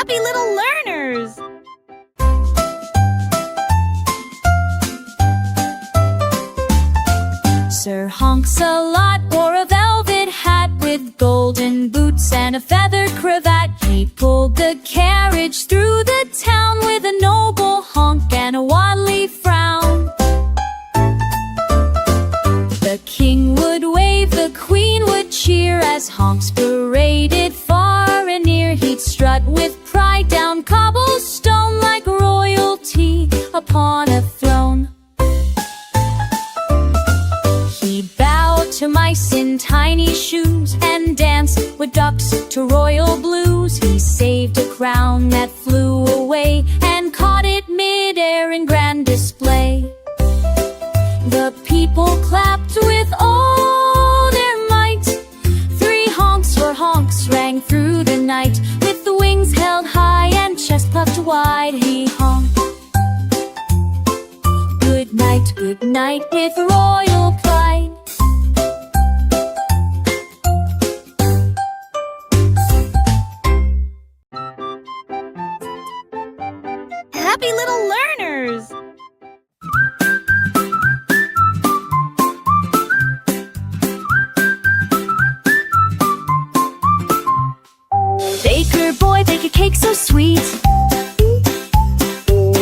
Happy little learners! Sir Honks a lot wore a velvet hat with golden boots and a feathered cravat. He pulled the carriage through the town with a noble honk and a waddly frown. The king would wave, the queen would cheer as Honks paraded far and near. He'd strut with pride down cobblestone like royalty upon a throne. He'd bow to mice in tiny shoes and dance with ducks to royal blues. He saved a crown that flew away and caught it mid-air in grand display. The people clapped with all their might. 3 honks for honks rang through the night. With the wings held high and chest puffed wide, he honked. Good night with royal pride. Happy little learners! Baker boy, bake a cake so sweet.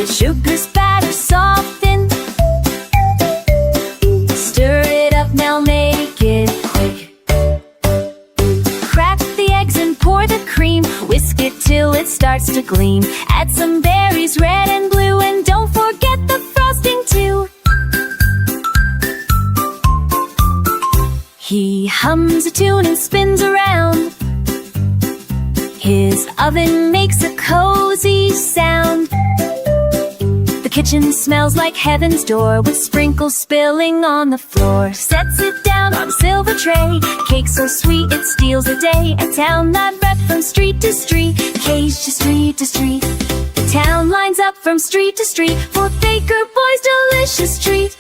Sugar spatter soften. Stir it up now, make it quick. Crack the eggs and pour the cream. Whisk it till it starts to gleam. Add some berries, red and blue, and don't forget the frosting too. He hums a tune and spins around. His oven makes a cozy sound. The kitchen smells like heaven's door, with sprinkles spilling on the floor. Sets it down on a silver tray. Cake so sweet it steals a day. A town that read from street to street, cage to street to street. The town lines up from street to street for Baker Boy's delicious treat.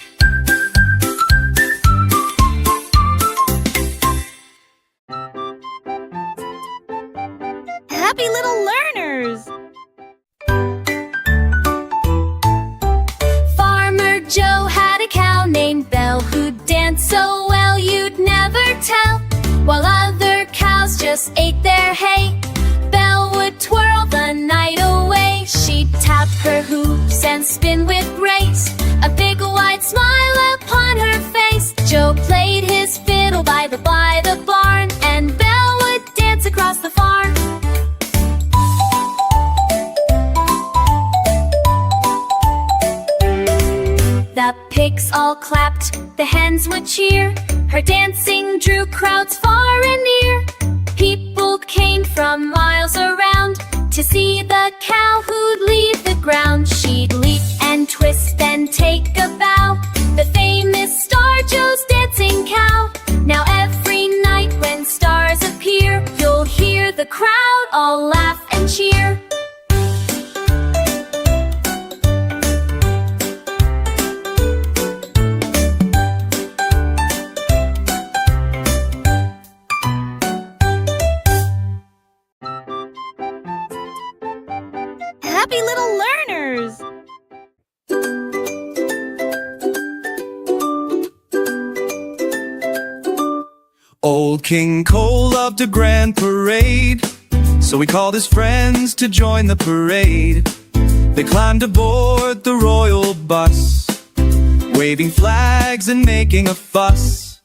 Happy little learners! Farmer Joe had a cow named Belle who danced so well you'd never tell. While other cows just ate their hay, Belle would twirl the night away. She'd tap her hooves and spin with grace, a big wide smile upon her face. Joe played his fiddle by the barn, and Belle would dance across the farm. The pigs all clapped, the hens would cheer. Her dancing drew crowds far and near. People came from miles around to see the cow who'd leave the ground. She'd leap and twist and take a bow, the famous Star Joe's dancing cow. Now every night when stars appear, you'll hear the crowd all laugh and cheer. Happy little learners! Old King Cole loved a grand parade, so he called his friends to join the parade. They climbed aboard the royal bus, waving flags and making a fuss.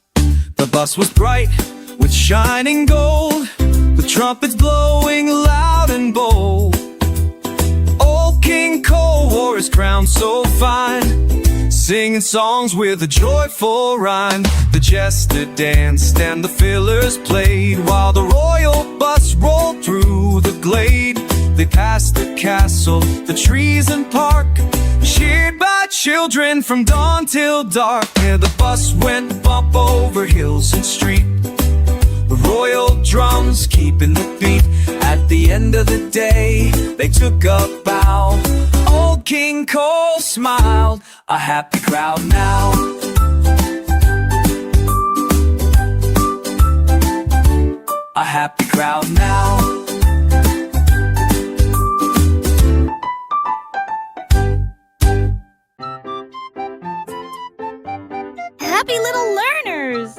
The bus was bright with shining gold, with trumpets blowing loud and bold. Old King Cole wore his crown so fine, singing songs with a joyful rhyme. The jester danced and the fiddlers played, while the royal bus rolled through the glade. They passed the castle, the trees and park, cheered by children from dawn till dark. And the bus went bump over hills and street, the royal drums keeping the beat. At the end of the day, they took a bow. Old King Cole smiled, a happy crowd now. A happy crowd now. Happy little learners!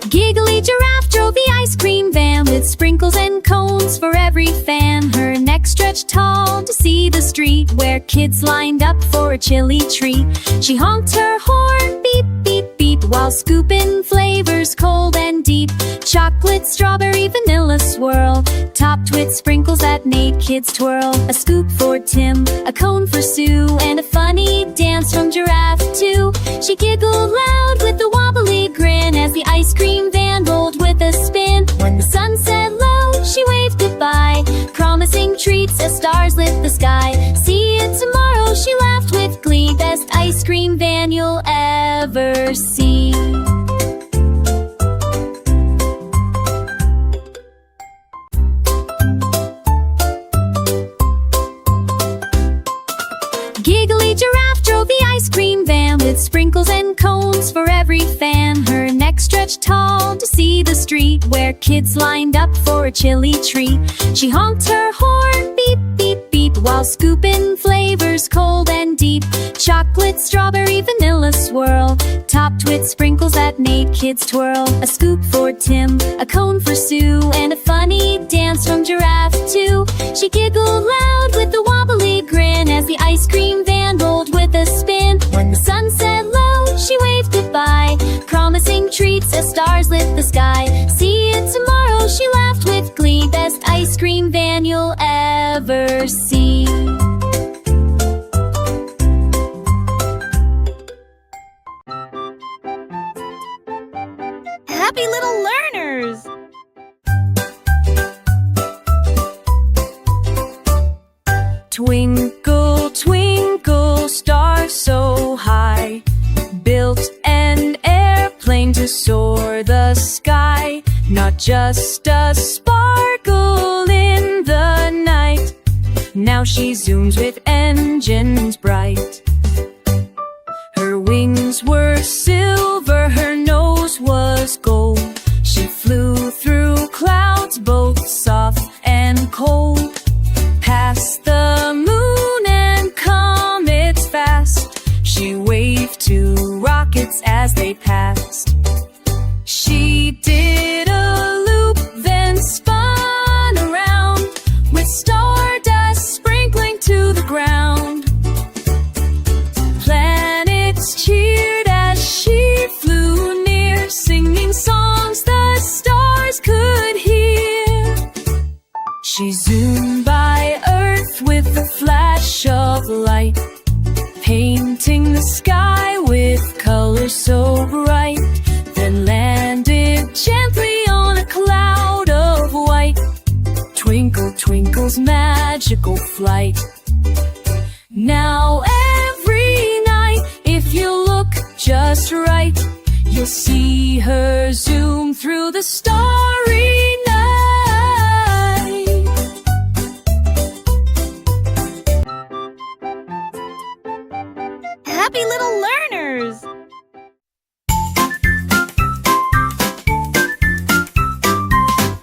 Giggly Giraffe drove the ice cream van with sprinkles and cones for every fan. Her neck stretched tall to see the street where kids lined up for a chilly treat. She honked her horn, beep, beep, beep, while scooping flavors cold and deep. Chocolate, strawberry, vanilla swirl, topped with sprinkles that made kids twirl. A scoop for Tim, a cone for Sue, and a funny dance from Giraffe too. She giggled loud with a wobbly grin as the ice cream van rolled with a spin. When the sun set low, she waved goodbye, promising treats as stars lit the sky. See you tomorrow, she laughed with glee. Best ice cream van you'll ever see. Giggly Giraffe drove the ice cream van with sprinkles and cones for every fan. Her neck stretched tall to see the street where kids lined up for a chilly treat. She honked her horn, beep, beep, beep, while scooping flavors cold and deep. Chocolate, strawberry, vanilla swirl, topped with sprinkles that made kids twirl. A scoop for Tim, a cone for Sue, and a funny dance from Giraffe too. She giggled loud with a wobbly grin as the ice cream van rolled with a spin. When the sun set low, she waved goodbye, promising treats as stars lit the sky. See you tomorrow, she laughed with glee. Best ice cream van you'll ever see. Happy little learners! Twinkle, twinkle, star so high, built an airplane to soar the sky. Not just a sparkle in the night, now she zooms with engines bright. Her wings were silver, her nose was gold. She flew through clouds both soft and cold, past the moon and comets fast. She waved to rockets as they passed. She did a loop, then spun around, with stardust sprinkling to the ground. Planets cheered as she flew near, singing songs the stars could hear. She zoomed by Earth with a flash of light, painting the sky with colors so bright, then landed gently on a cloud of white. Twinkle, twinkle's magical flight. Now every night, if you look just right, you'll see her zoom through the starry night. Happy little learners!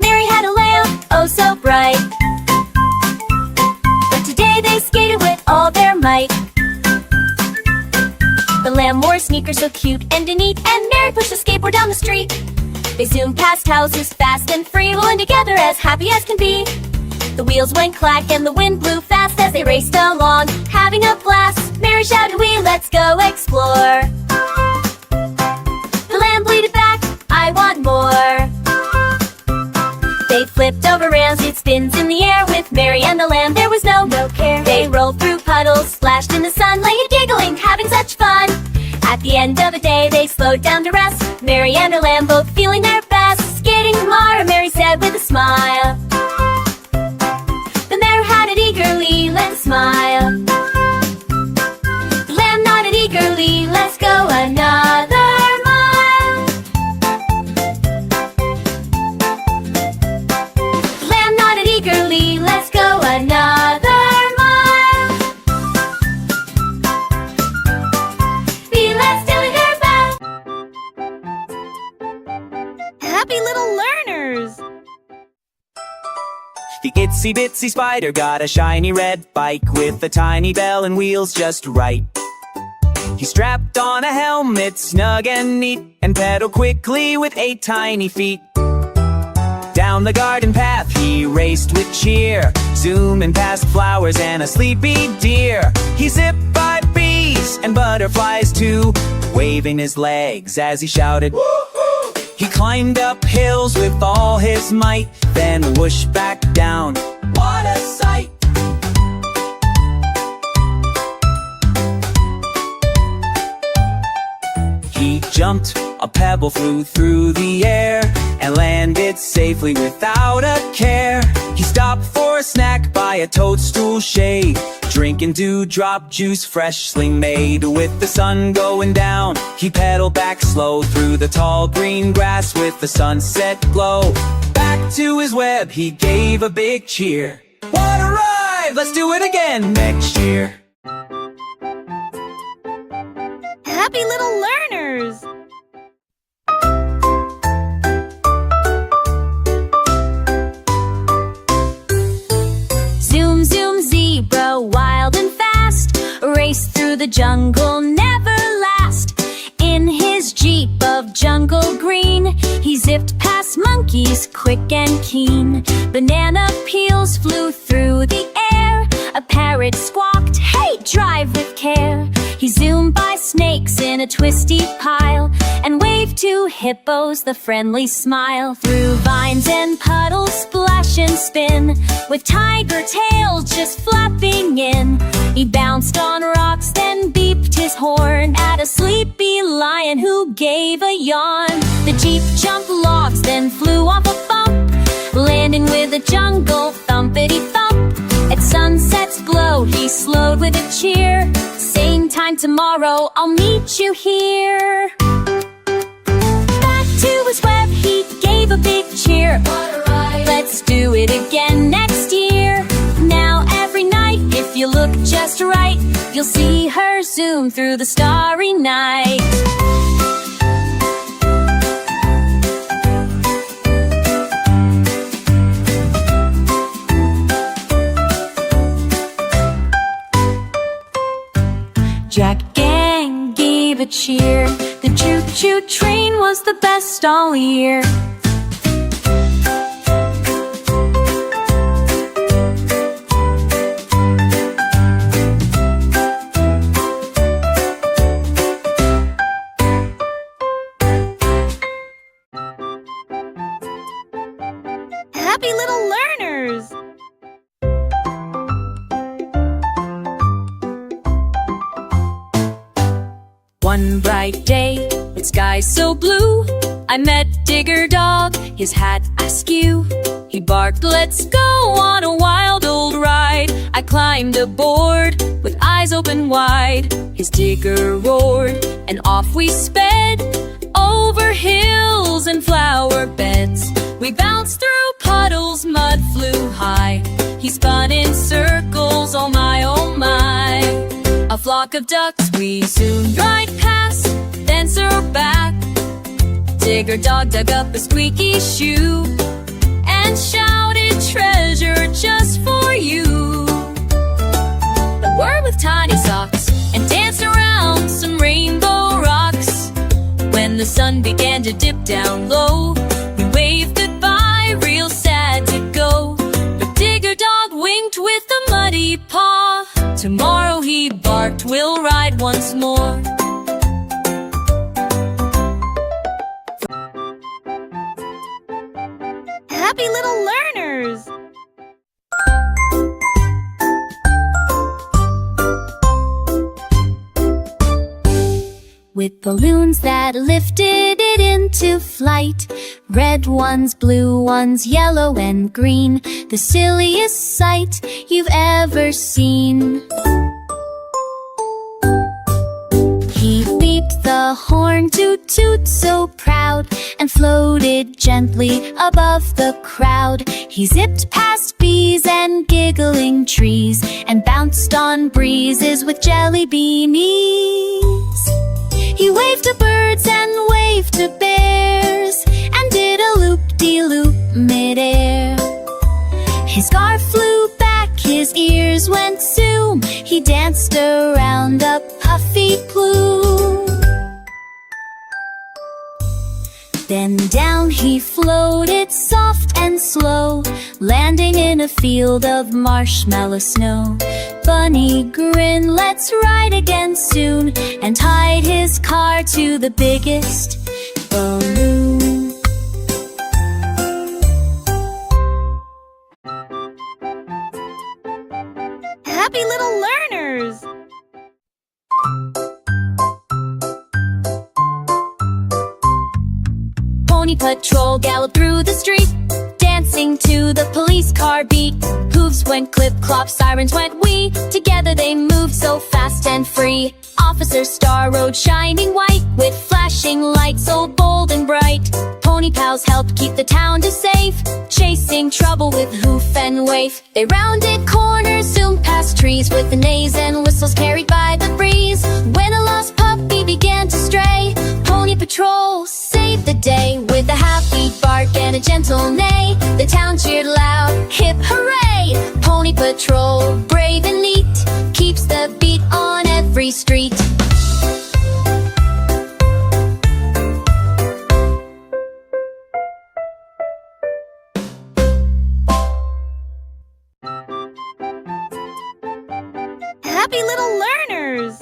Mary had a lamp, oh so bright, but today they skated with all their might. The lamb wore sneakers so cute and neat, and Mary pushed a skateboard down the street. They zoomed past houses fast and free, rolling together as happy as can be. The wheels went clack and the wind blew fast as they raced along, having a blast. Mary shouted, "We let's go explore." The lamb bleated back, "I want more." They flipped over rails, it spins in the air. With Mary and the lamb there was no care. They rolled through puddles, splashed in the sun, laying giggling, having such fun. At the end of the day they slowed down to rest, Mary and her lamb both feeling their best. Skating tomorrow, Mary said with a smile. The mare had it eagerly, let's smile. The lamb nodded eagerly, let's go another mile. The lamb nodded eagerly, let's go another mile. Be let's doing her best. Happy little learners! The itsy bitsy spider got a shiny red bike with a tiny bell and wheels just right. He strapped on a helmet snug and neat and pedaled quickly with 8 tiny feet. Down the garden path he raced with cheer, zooming past flowers and a sleepy deer. He zipped by bees and butterflies too, waving his legs as he shouted, "Woo-hoo!" He climbed up hills with all his might, then whooshed back down. What a sight! He jumped, a pebble flew through the air and landed safely without a care. He stopped for a snack by a toadstool shade, drinking dewdrop juice freshly made. With the sun going down, he pedaled back slow through the tall green grass with the sunset glow. Back to his web he gave a big cheer. What a ride! Let's do it again next year. Happy little learners! Zoom, zoom, zebra, wild and fast, race through the jungle, never last. In his jeep of jungle green, he zipped past monkeys, quick and keen. Banana peels flew through the air, a parrot squawked, "Hey, drive with care!" He zoomed by snakes in a twisty pile and waved to hippos, the friendly smile. Through vines and puddles, splash and spin, with tiger tails just flapping in. He bounced on rocks, then beeped his horn at a sleepy lion who gave a yawn. The jeep jumped logs, then flew off a bump, landing with a jungle thumpity-thump. At sunset's glow, he slowed with a cheer. Same time tomorrow, I'll meet you here. Back to his web, he gave a big cheer. What a ride! Let's do it again next year. Now every night, if you look just right, you'll see her zoom through the starry night. Jack Gang gave a cheer. The choo-choo train was the best all year. Happy little learners! One bright day, with skies so blue, I met Digger Dog, his hat askew. He barked, "Let's go on a wild old ride." I climbed aboard, with eyes open wide. His digger roared, and off we sped, over hills and flower beds. We bounced through puddles, mud flew high. He spun in circles, oh my, oh my. A flock of ducks we soon right past, then circled back. Digger Dog dug up a squeaky shoe and shouted, "Treasure just for you." But we're with tiny socks and danced around some rainbow rocks. When the sun began to dip down low, we waved goodbye, real sad to go. But Digger Dog winked with a muddy paw. Tomorrow, he barked, we'll ride once more. Happy little learners! With balloons that lifted it into flight, red ones, blue ones, yellow and green, the silliest sight you've ever seen. He beeped the horn, toot toot so proud, and floated gently above the crowd. He zipped past bees and giggling trees, and bounced on breezes with jelly beanies. He waved to birds and waved to bears, and did a loop-de-loop mid-air. His danced around a puffy plume. Then down he floated, soft and slow, landing in a field of marshmallow snow. Bunny grinned, let's ride again soon, and tied his car to the biggest balloon. Happy little learners! Pony Patrol galloped through the street, dancing to the police car beat. Hooves went clip-clop, sirens went wee. Together they moved so fast and free. Officer Star rode shining white, with flashing lights so bold and bright. Pony pals helped keep the town safe, chasing trouble with hoof and wave. They rounded corners, zoomed past trees, with the neighs and whistles carried by the breeze. When a lost puppy began to stray, Pony Patrol saved the day. With a happy bark and a gentle neigh, the town cheered loud, hip hooray! Pony Patrol, brave and neat, keeps the beat on every street. Happy little learners!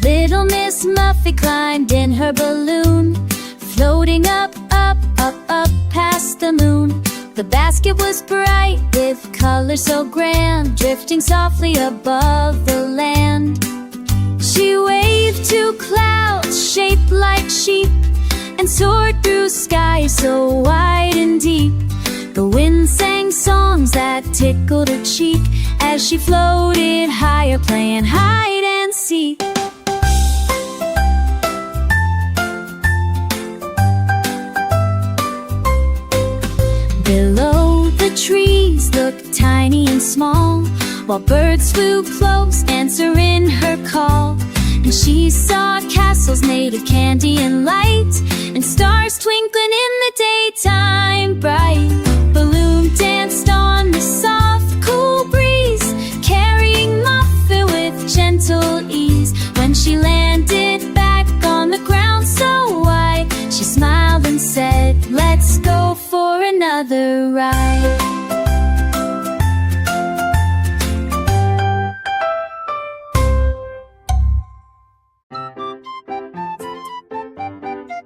Little Miss Muffy climbed in her balloon, floating up, up, up, up past the moon. The basket was bright with colors so grand, drifting softly above the land. She waved to clouds shaped like sheep, and soared through skies so wide and deep. The wind sang songs that tickled her cheek as she floated higher, playing hide and seek. Below, the trees looked tiny and small, while birds flew close, answering her call. And she saw castles made of candy and light, and stars twinkling in the daytime bright. Balloon danced on the soft, cool breeze, carrying Muffin with gentle ease. When she landed back on the ground so wide, she smiled and said, "Let's go for another ride."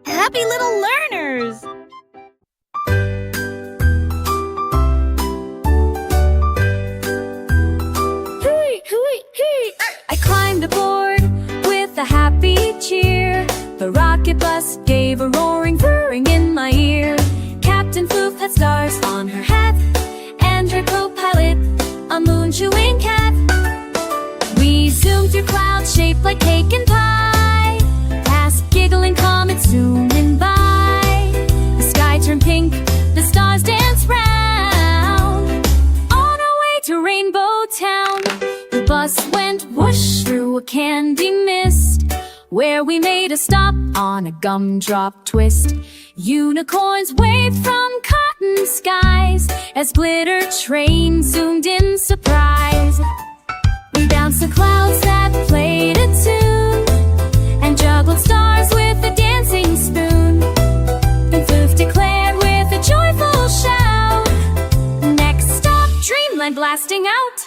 Happy little learners! Hooey, hooey, hooey! I climbed aboard with a happy cheer. The rocket bus gave a roaring, whirring in my ear. Captain Floof had stars on her hat, and her co-pilot, a moon-chewing cat. We zoomed through clouds shaped like cake and pie, past giggling comets zooming by. The sky turned pink, the stars danced round, on our way to Rainbow Town. The bus went whoosh through a candy mist, where we made a stop on a gumdrop twist. Unicorns waved from cotton skies as glitter trains zoomed in surprise. We bounced the clouds that played a tune, and juggled stars with a dancing spoon. And Floof declared with a joyful shout, "Next stop, Dreamland blasting out."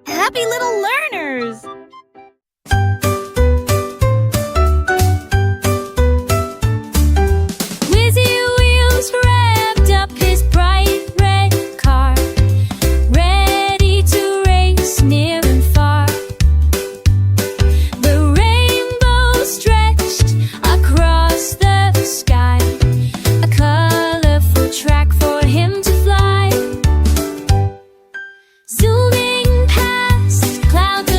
Happy little learners! Wizzy Wheels revved up his bright red car, ready to race near and far. The rainbow stretched across the sky, a colorful track for him to fly. Zooming past clouds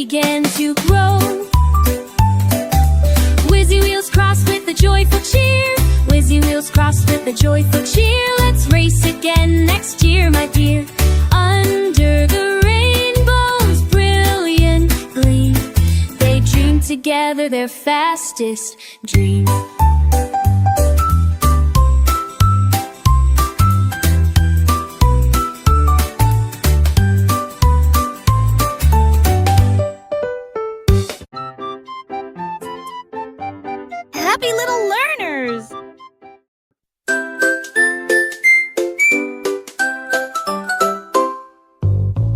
began to grow. Whizzy wheels crossed with a joyful cheer. Whizzy wheels crossed with a joyful cheer. Let's race again next year, my dear. Under the rainbow's brilliant gleam, they dream together their fastest dream. Happy little learners!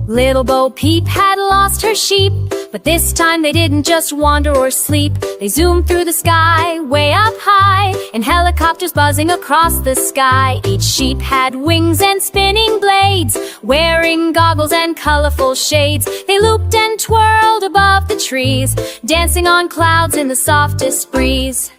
Little Bo Peep had lost her sheep, but this time they didn't just wander or sleep. They zoomed through the sky, way up high, in helicopters buzzing across the sky. Each sheep had wings and spinning blades, wearing goggles and colorful shades. They looped and twirled above the trees, dancing on clouds in the softest breeze.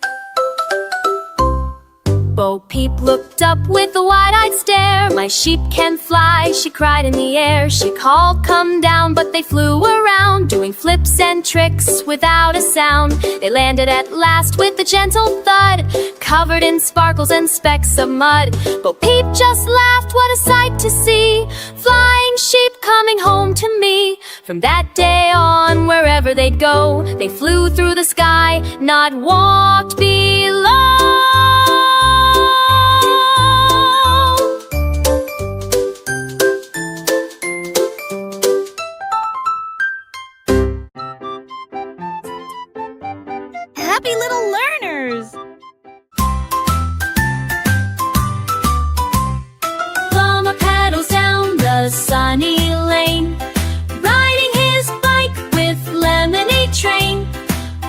Bo Peep looked up with a wide-eyed stare. My sheep can fly, she cried in the air. She called, come down, but they flew around, doing flips and tricks without a sound. They landed at last with a gentle thud, covered in sparkles and specks of mud. Bo Peep just laughed, what a sight to see, flying sheep coming home to me. From that day on, wherever they'd go, they flew through the sky, not walked below. Happy little learners! Llama pedals down the sunny lane, riding his bike with lemonade train.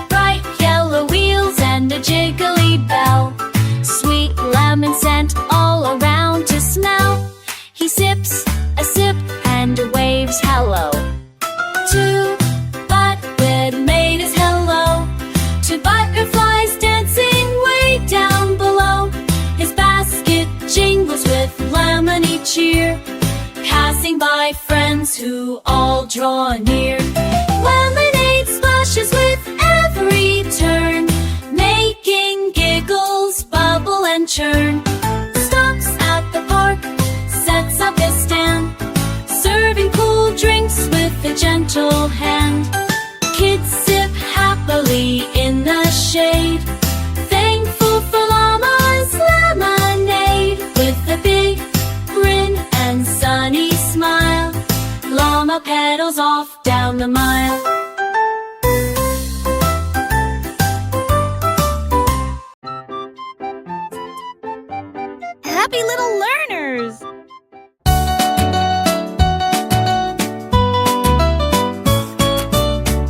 Bright yellow wheels and a jiggly bell, sweet lemon scent all around to smell. He sips a sip and waves hello to Butthead made his hello to butterflies dancing way down below. His basket jingles with lemony cheer, passing by friends who all draw near. Lemonade splashes with every turn, making giggles bubble and churn. Stops at the park, sets up his stand, serving cool drinks with a gentle hand. Kids sip happily in the shade, thankful for Llama's lemonade. With a big grin and sunny smile, Llama pedals off down the mile. Happy little learners!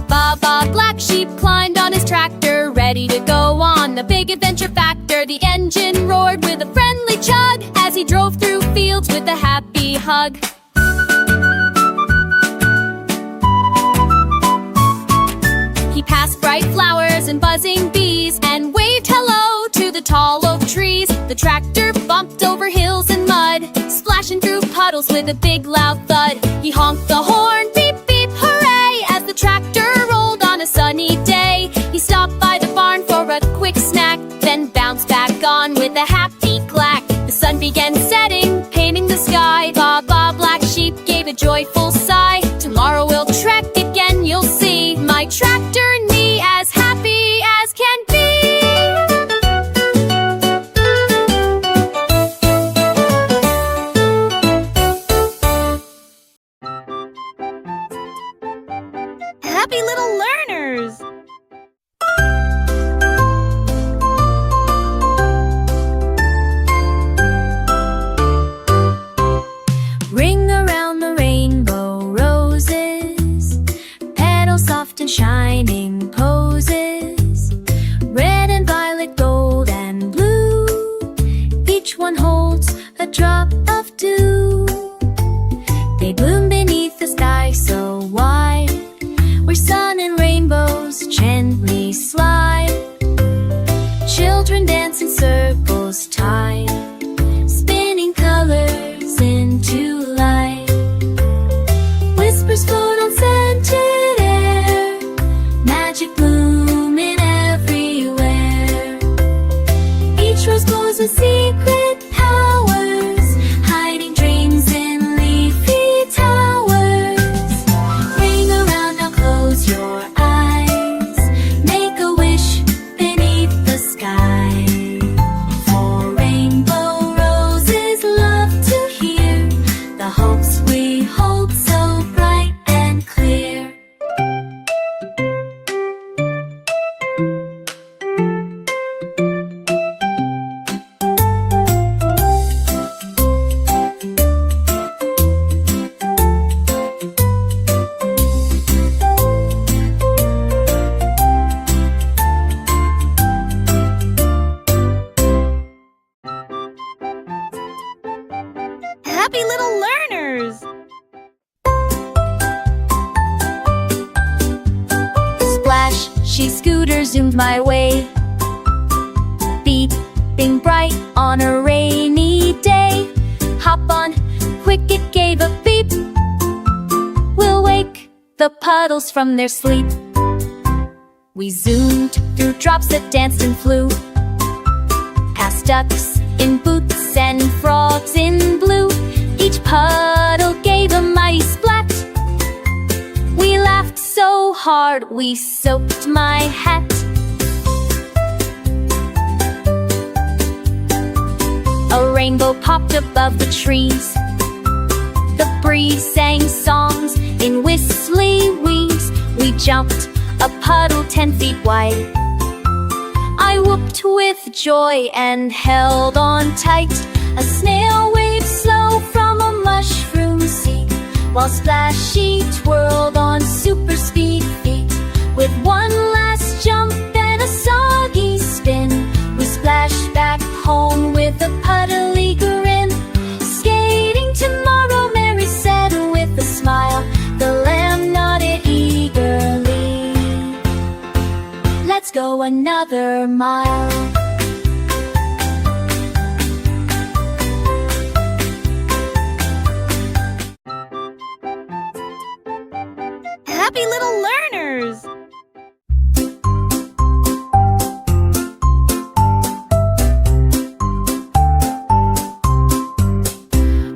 Baba Black Sheep climbed on his tractor, ready to go on the big adventure factor. The engine roared with a friendly chug as he drove through fields with a happy hug. He passed bright flowers and buzzing bees and waved hello to the tall oak trees. The tractor bumped over hills and mud, splashing through puddles with a big loud thud. He honked the horn, beep beep hooray, as the tractor rolled on a sunny day. He stopped by the barn for a quick snack, then bounced back on with a happy clack. The sun began setting, painting the sky. Baba Black Sheep gave a joyful sigh. Tomorrow we'll trek again, you'll see. My tractor knee as happy as can be. Happy little learners! Ring around the rainbow roses, petals soft and shining poses, red and violet, gold and blue. Each one holds a drop of dew. They bloom beneath the sky so wide, where sun and rainbows gently slide. Children dance in circles tied, spinning colors into light. Whispers float on scented air, She scooter zoomed my way. Beeping bright on a rainy day. Hop on, quick, it gave a beep. We'll wake the puddles from their sleep. We zoomed through drops that danced and flew, past ducks in boots and frogs in blue. Each puddle gave a mighty splat. We laughed so hard we soaked my hat. A rainbow popped above the trees. The breeze sang songs in whistly wings. We jumped a puddle 10 feet wide. I whooped with joy and held on tight. A snail waved slow from a mushroom seed, while Splashy twirled on super speed feet. With one last jump and a soggy spin, we splashed back home with a puddly grin. Skating tomorrow, Mary said with a smile. The lamb nodded eagerly. Let's go another mile. Happy little learners!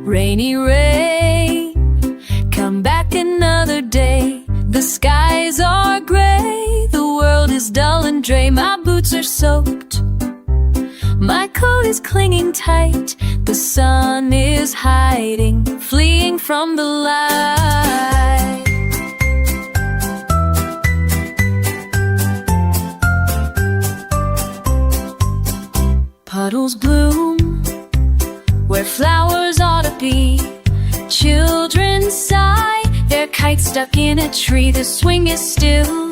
Rainy rain, come back another day. The skies are gray, the world is dull and gray. My boots are soaked, my coat is clinging tight. The sun is hiding, fleeing from the light. Puddles bloom where flowers ought to be. Children sigh, their kite stuck in a tree. The swing is still,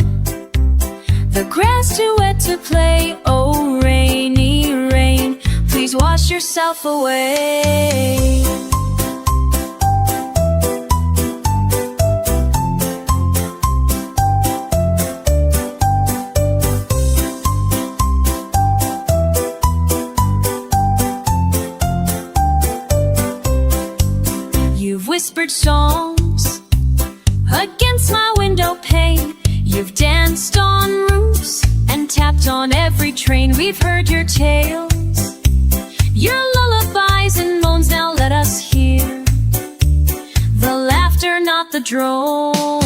the grass too wet to play. Oh, rainy rain, please wash yourself away. You've whispered songs against my window pane. You've danced on roofs and tapped on every train. We've heard your tales, your lullabies and moans. Now let us hear the laughter, not the drone.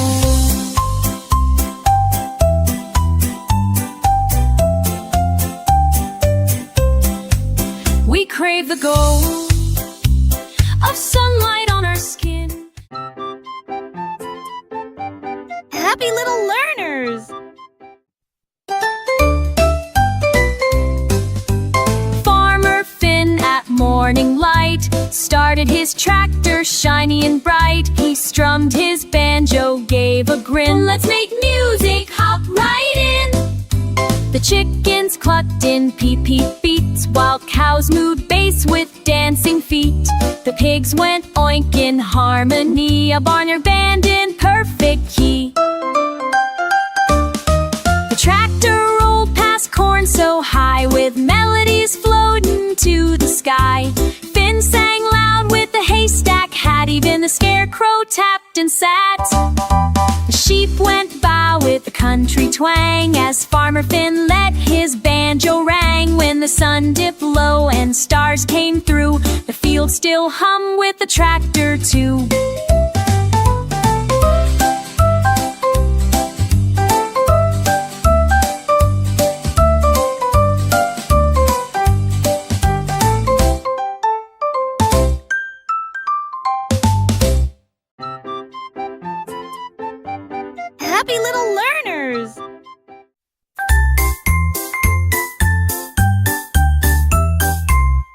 We crave the gold of sunlight on our skin. Happy little learners! Farmer Finn at morning light started his tractor shiny and bright. He strummed his banjo, gave a grin. Let's make music, hop right in. The chickens clucked in peep-peep beats, while cows moved bass with dancing feet. The pigs went oink in harmony, a barnyard band in perfect key. The tractor rolled past corn so high, with melodies floating to the sky. Finn sang loud with the haystack hat, even the scarecrow tapped and sat. The sheep went by with a country twang, as Farmer Finn let his banjo rang. When the sun dipped low and stars came through, the field still hummed with the tractor too. Happy little learners!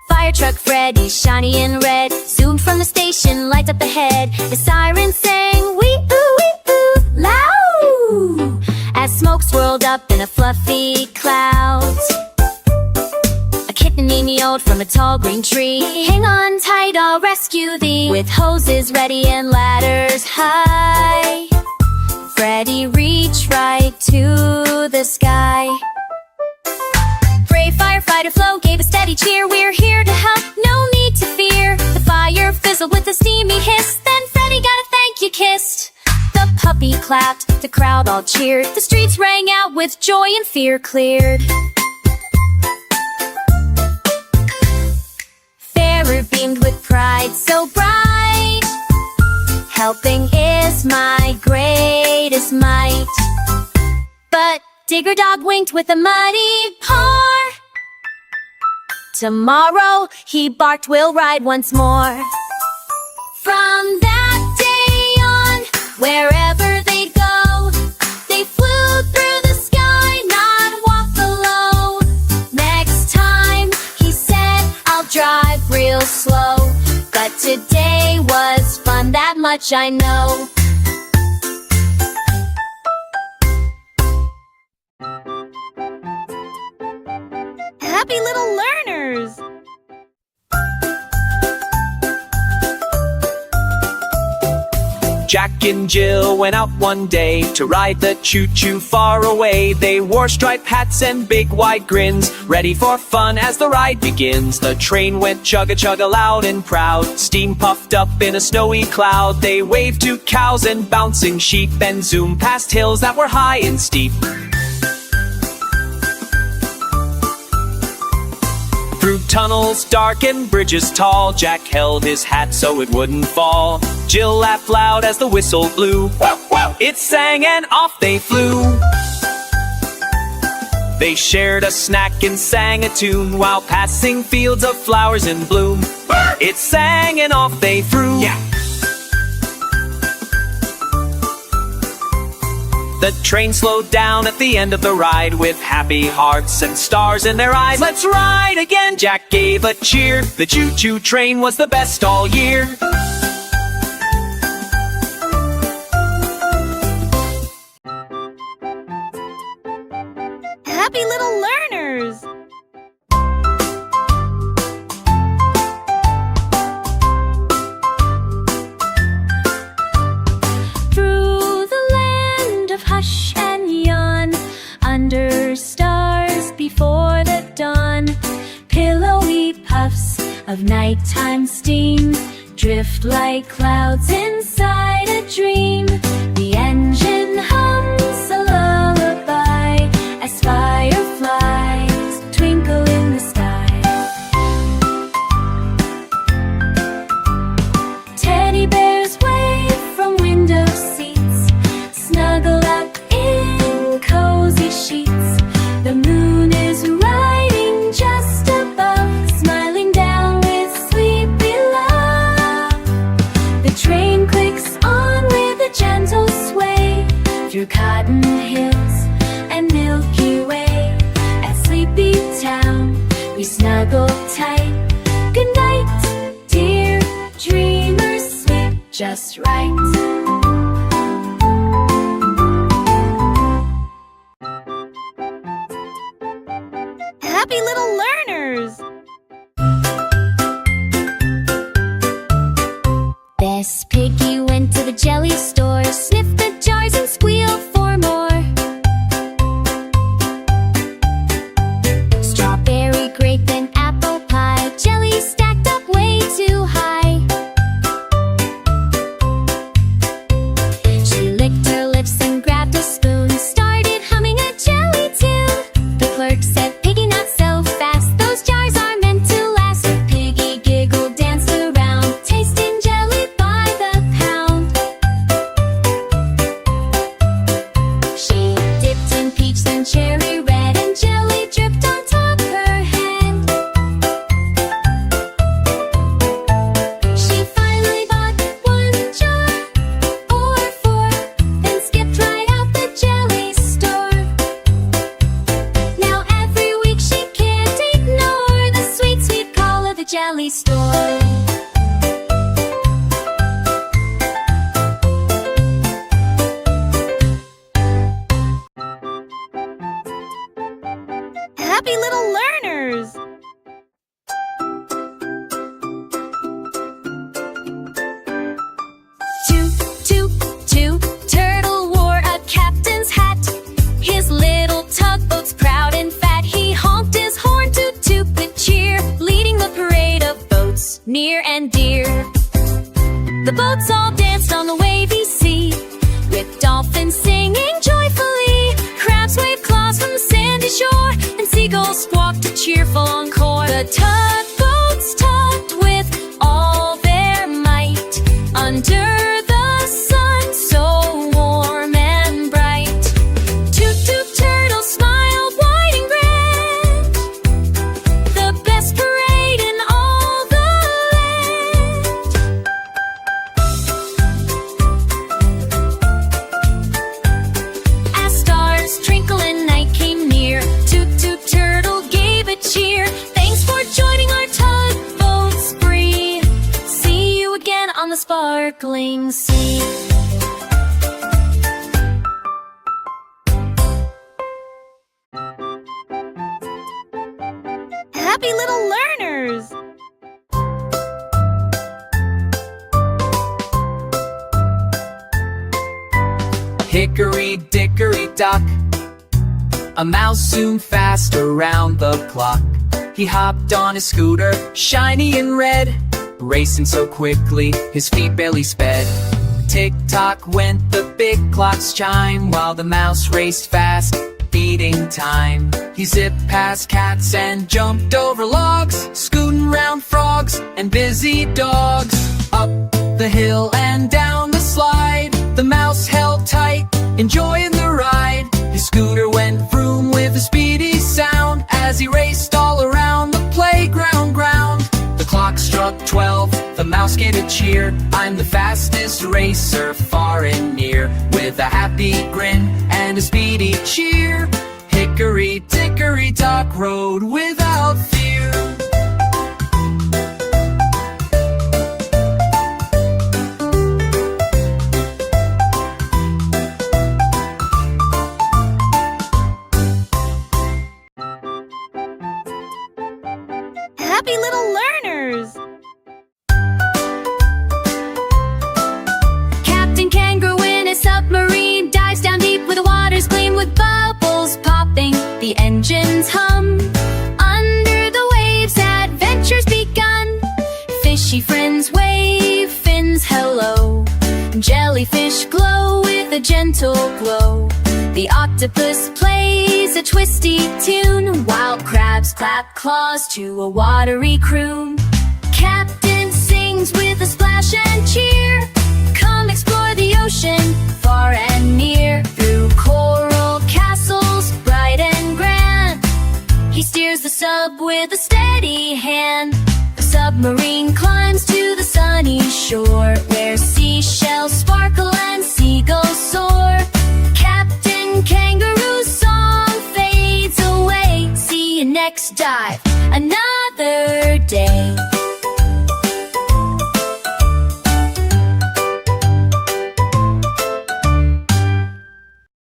Fire truck Freddy, shiny and red, zoomed from the station, lights up ahead. The siren sang wee-oo, loud, as smoke swirled up in a fluffy cloud. A kitten meowed from a tall green tree. Hang on tight, I'll rescue thee. With hoses ready and ladders high, Freddy reached right to the sky. everybody cheer. We're here to help, no need to fear. The fire fizzled with a steamy hiss, then Freddy got a thank you kissed. The puppy clapped, the crowd all cheered. The streets rang out with joy and fear cleared. Fairer beamed with pride so bright. Helping is my greatest might. But Digger Dog winked with a muddy paw. Tomorrow, he barked, we'll ride once more. From that day on, wherever they go, they flew through the sky, not walk below. Next time, he said, I'll drive real slow. But today was fun, that much I know. Happy little learners! Jack and Jill went out one day to ride the choo-choo far away. They wore striped hats and big wide grins, ready for fun as the ride begins. The train went chugga-chugga loud and proud, steam puffed up in a snowy cloud. They waved to cows and bouncing sheep, and zoomed past hills that were high and steep. Through tunnels dark and bridges tall, Jack held his hat so it wouldn't fall. Jill laughed loud as the whistle blew. It sang and off they flew. They shared a snack and sang a tune while passing fields of flowers in bloom. It sang and off they flew. The train slowed down at the end of the ride with happy hearts and stars in their eyes. Let's ride again, Jack gave a cheer. The choo-choo train was the best all year. Happy little learners! Through the land of hush and yawn, under stars before the dawn, pillowy puffs of nighttime steam drift like clouds inside a dream. The engine hums a lullaby as fireflies twinkle in the sky. Teddy bears wave from window seats, snuggle up in cozy sheets. The moon is riding just above, smiling down with sleepy love. The train clicks on with a gentle sway through cotton hills and Milky Way. At Sleepy Town, we snuggle tight. Good night, dear dreamers, sleep just right. Happy little learners! Bess Piggy went to the jelly store, sniffed the jars and squealed for more. Strawberry, grape, and apple pie, jelly stacked up way too high. She licked her lips and grabbed a spoon, started humming a jelly tune. The clerk said, Piggy, not so fast, those jars are meant to last. Piggy giggled, danced around, tasting jelly by the pound. She dipped in peach, then cherry red, and jelly dripped on top her head. She finally bought one jar or four, then skipped right out the jelly store. Now every week she can't ignore the sweet, sweet call of the jelly store. Happy little learners! Toot, toot, toot, Turtle wore a captain's hat. His little tugboat's proud and fat. He honked his horn, toot, toot, with cheer. The boats all danced on the wavy sea, with dolphins singing joyfully. Crabs waved claws from the sandy shore, and seagulls squawked a cheerful encore. The tugboats tugged with all their might under the sun so warm and bright. Toot toot turtle smiled wide and grand, the best parade in all the land. As stars twinkle and night came near, Toot toot turtle gave a cheer. Thanks for joining our tugboat spree. See you again on the sparkling sea. Happy little learners! Hickory dickory dock, a mouse zoomed fast around the clock. He hopped on his scooter, shiny and red, racing so quickly his feet barely sped. Tick-tock went the big clock's chime, while the mouse raced fast, beating time. He zipped past cats and jumped over logs, scooting round frogs and busy dogs. Up the hill and down the slide, the mouse held tight, enjoying the ride. His scooter went vroom with a speedy sound as he raced all around the playground ground. The clock struck 12, the mouse gave a cheer. I'm the fastest racer far and near, with a happy grin and a speedy cheer. Hickory dickory dock rode without fear. Happy little learners! Captain Kangaroo in his submarine dives down deep where the waters gleam with bubbles popping, the engines hum. Under the waves, adventures begun. Fishy friends wave, fins hello. Jellyfish glow with a gentle glow. The octopus plays a twisty tune, while crabs clap claws to a watery croon. Captain sings with a splash and cheer. Come explore the ocean, far and near. Through coral castles, bright and grand, he steers the sub with a steady hand. The submarine climbs to the sunny shore, where seashells sparkle and seagulls soar. Captain Kangaroo's song fades away. See you next dive, another day.